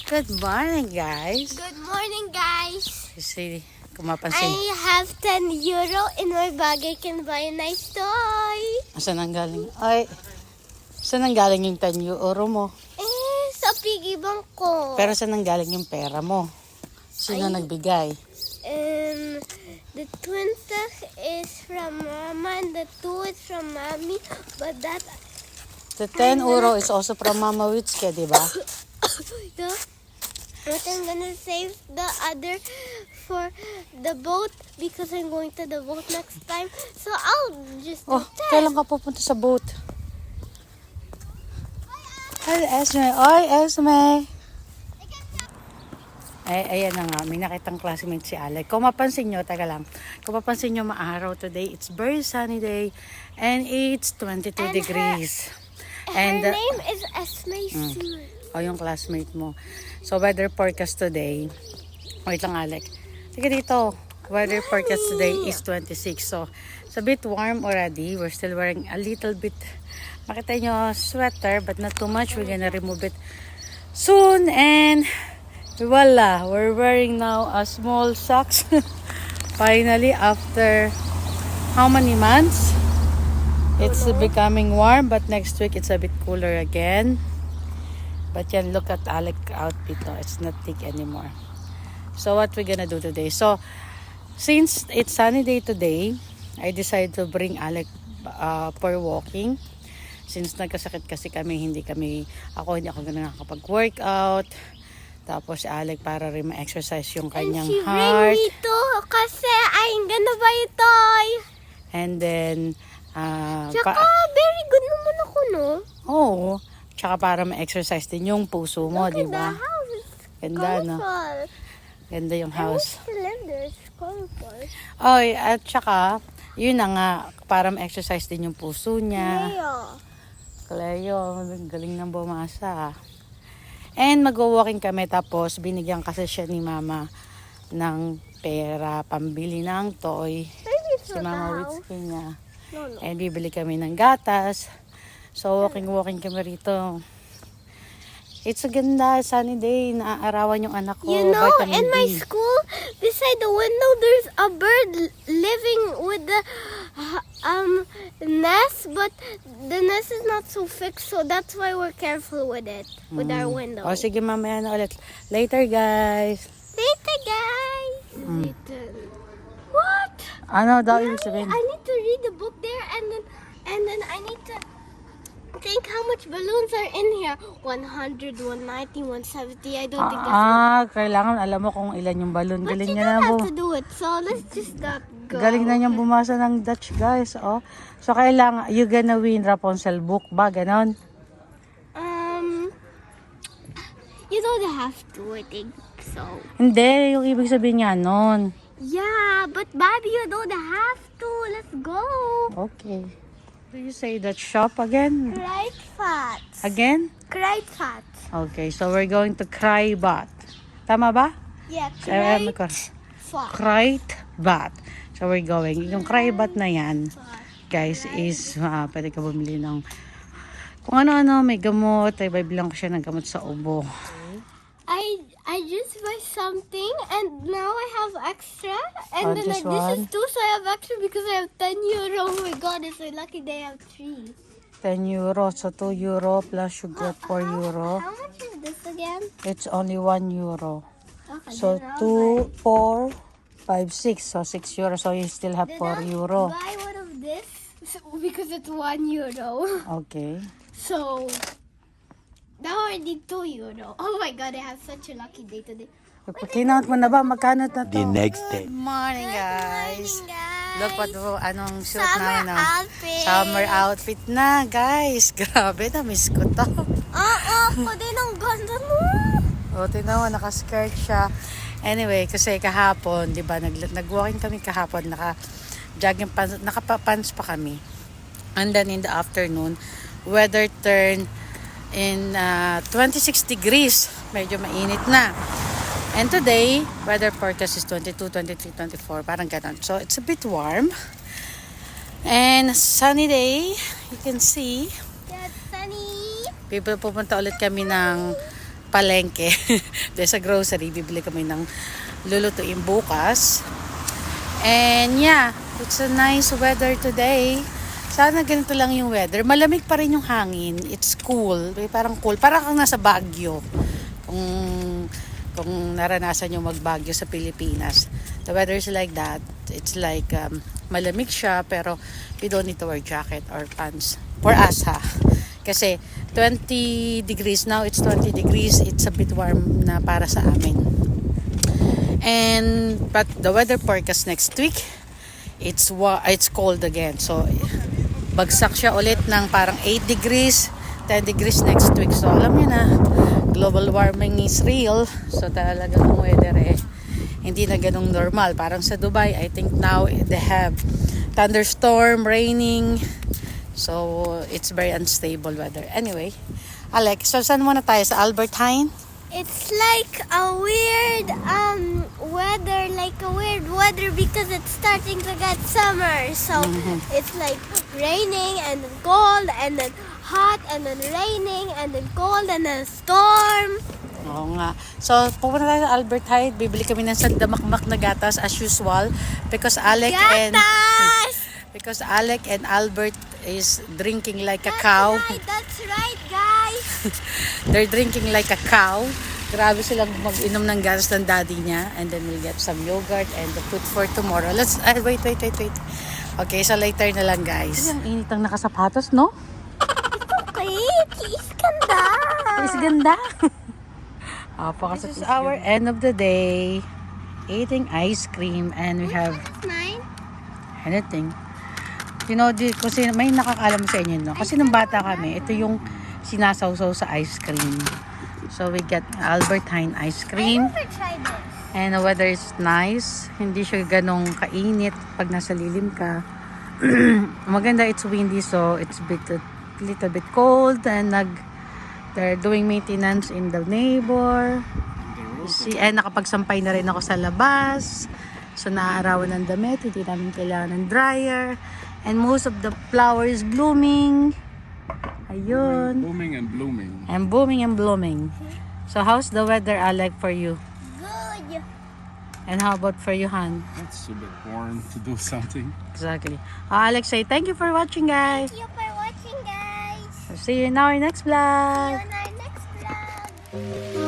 Good morning, guys. Good morning, guys. Kasi, kung mapansin, I have 10 euro in my bag. I can buy a nice toy. saan ang galing? Ay, saan ang galing yung 10 euro mo? Sa piggy bank ko. Pero saan ang galing yung pera mo? Sino nagbigay? The 20 is from Mama and the 2 is from Mommy. But that, The 10 euro is also from Mama Witske, di ba? yeah. But I'm gonna save the other for the boat because I'm going to the boat next time. So I'll just do Oh, 10. kailan ka pupunta sa boat? Hi, Esme. Oy, Esme. Ay, ayan na nga. May nakitang classmate si Alec. Kung mapansin nyo, taga lang. Kung mapansin nyo, maaraw today. It's very sunny day. And it's 22 And degrees. Her name is Esme Sue. O yung classmate mo. So, weather forecast today. Wait lang, Alec. Sige dito. Weather forecast today is 26. So, it's a bit warm already. We're still wearing a little bit, makita nyo, sweater, but not too much. We're gonna remove it soon. And, voila. We're wearing now a small socks. Finally, after how many months? It's becoming warm, but next week it's a bit cooler again. But yan, look at Alec outfit. No? It's not thick anymore. So what we're gonna do today? So since it's sunny day today, I decided to bring Alec for walking. Since nagkasakit kasi kami, hindi ako nakakapag-workout. Tapos si Alec para rin ma-exercise yung kanyang And she heart. bring me to kasi I'm gonna buy a toy. And then, Tsaka, very good naman ako, no? Oo. Tsaka para ma-exercise din yung puso mo, di The ba? house is Ganda, no? colorful. Ganda yung I house. wish to live there. It's colorful. Oy, at tsaka, yun na nga, para ma-exercise din yung puso niya. Leo. Cleo, galing ng bumasa. And mag-walking kami, tapos binigyan kasi siya ni Mama ng pera, pambili ng toy. Maybe it's Si not the Mama house. Witski niya. No. And bibili kami ng gatas. So, walking kami rito. It's a ganda, sunny day. Naaarawan yung anak ko. You know, Vitamin in my D. school, beside the window, there's a bird living with the nest, but the nest is not so fixed, so that's why we're careful with it, with our window. O, sige, mamaya na ulit. Later, guys. Later, guys. Later. What? Ano daw yung sabihin? I need to read the book there, and then I need to think how much balloons are in here. 100, 190, 170. I don't think that's Kailangan alam mo kung ilan yung balon. But Galing you niya don't na have to do it, so let's just not go. Galing na niyang bumasa ng Dutch, guys. Oh. So, kailangan, you gonna win Rapunzel book ba? Ganon? You don't have to, I think so. Hindi, yung ibig sabihin niya nun. Yeah, but Bobby, you don't have to. Let's go. Okay. Do you say that shop again? Kruidvat. Again? Kruidvat. Okay, so we're going to Kruidvat. Tama ba? Yeah, Kruidvat. Kruidvat. So we're going. Yung Kruidvat na yan, guys, is pwede ka bumili ng kung ano-ano, may gamot. Ay, bilang ko siya ng gamot sa ubo. I just buy something and now I have extra and Oh, then just this is one? 2, so I have extra because I have 10 euro. Oh my god, it's so lucky they have 3. 10 euro. So 2 euro plus you get 4 euro. How much is this again? It's only 1 euro. Okay, So then I'll 2, 4, 5, 6. So 6 euro. So you still have 4 euro. buy one of this because it's 1 euro. Okay. So now I need 2 euro. Oh my god, I have such a lucky day today. Pag-count mo na ba? Magkano na to? The next day. Good morning, guys. Look what anong suit Summer namin. outfit. Summer outfit na, guys. Grabe, na-miss ko to. Ako din ang ganda mo. O, tingnan mo, naka-skirt siya. Anyway, kasi kahapon, di ba, nag-walking kami kahapon, naka-jogging pants, naka-pants pa kami. And then in the afternoon, weather turned in 26 degrees. Medyo mainit na. And today, weather forecast is 22, 23, 24. Parang ganun. So, it's a bit warm. And sunny day. You can see. Yeah, sunny. Pupunta ulit kami ng palengke. There's a grocery. Bibili kami ng lulutuin bukas. And yeah, it's a nice weather today. Sana ganito lang yung weather. Malamig pa rin yung hangin. It's cool. Parang cool. Parang kang nasa Baguio. Kung naranasan yung mag-Baguio sa Pilipinas. The weather is like that. It's like malamig siya pero you don't need to wear jacket or pants. For us ha. Kasi 20 degrees now. It's 20 degrees. It's a bit warm na para sa amin. But the weather forecast next week, it's cold again. So bagsak siya ulit ng parang 8 degrees, 10 degrees next week. So alam niyo na, global warming is real. So talaga ang weather hindi na ganung normal. Parang sa Dubai, I think now they have thunderstorm, raining. So it's very unstable weather. Anyway, Alex, so saan muna tayo? Sa Albert Heijn? It's like a weird weather because it's starting to get summer. So it's like raining and then cold and then hot and then raining and then cold and then storm. Oo nga. So, pupunta tayo sa Albert Heijn. Bibili kami ng sandamakmak na gatas as usual because Alec and Albert is drinking like a cow. That's right, guys. They're drinking like a cow. Grabe silang mag-inom ng gatas ng daddy niya. And then we'll get some yogurt and the food for tomorrow. Wait. Okay, so later na lang, guys. Ang init ang nakasapatos, no? Okay, is ganda. Is ganda. This is our end of the day. Eating ice cream and we have Mine? anything. You know, kasi may nakakaalam sa inyo, no? Kasi nung bata kami, ito yung sinasawsaw sa ice cream. So we get Albert Heijn ice cream. I never tried this. And the weather is nice. Hindi siya ganong kainit pag nasa lilim ka. Maganda, it's windy, so it's little bit cold. And they're doing maintenance in the neighbor. And nakapagsampay na rin ako sa labas. So naaarawan ng damit, hindi namin kailangan ng dryer. And most of the flowers blooming. Ayun. Booming and blooming. And booming and blooming. So how's the weather, Alec, for you? Good. And how about for you, Han? It's a bit warm to do something. Exactly. Alex, say thank you for watching, guys. Thank you for watching, guys. See you in our next vlog. See you in our next vlog.